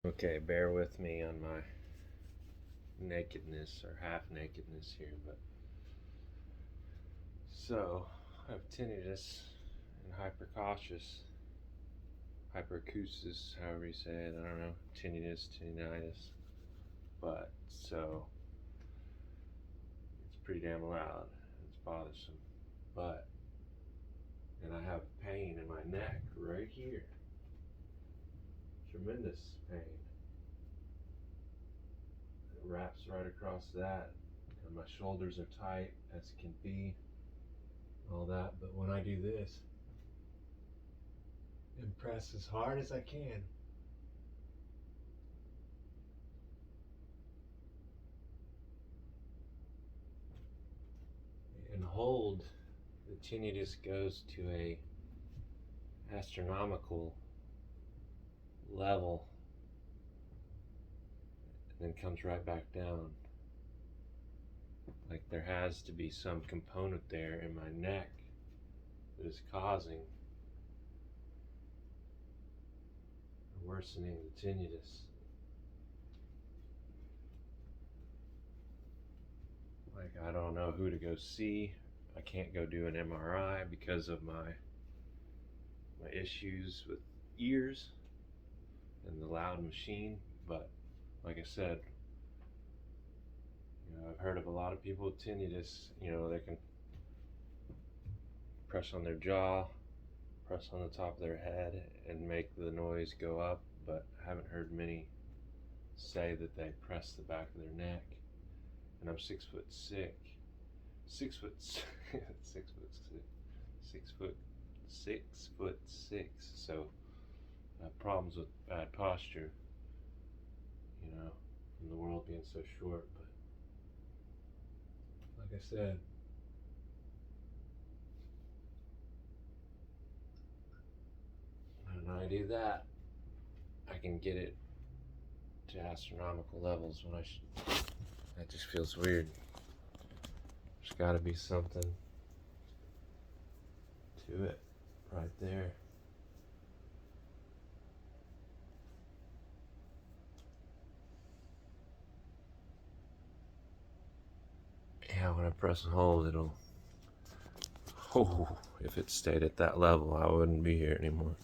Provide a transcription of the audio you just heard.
Okay, bear with me on my nakedness or half nakedness here, but so I have tinnitus and hyperacusis, however you say it. I don't know, tinnitus, but so it's pretty damn loud. It's bothersome, but and I have pain in my neck right here, tremendous pain. It wraps right across that, and my shoulders are tight as can be, all that. But when I do this and press as hard as I can, and hold, the tinnitus goes to a astronomical level and then comes right back down. Like there has to be some component there in my neck that is causing worsening the tinnitus. Like I don't know who to go see. I can't go do an MRI because of my issues with ears and the loud machine. But like I said, I've heard of a lot of people with tinnitus. They can press on their jaw, press on the top of their head, and make the noise go up. But I haven't heard many say that they press the back of their neck. And I'm 6'6", 6'6", 6'6", so I have problems with bad posture, from the world being so short. But like I said, when I do that, I can get it to astronomical levels. That just feels weird. There's got to be something to it right there. Yeah, when I press and hold, it'll... Oh, if it stayed at that level, I wouldn't be here anymore.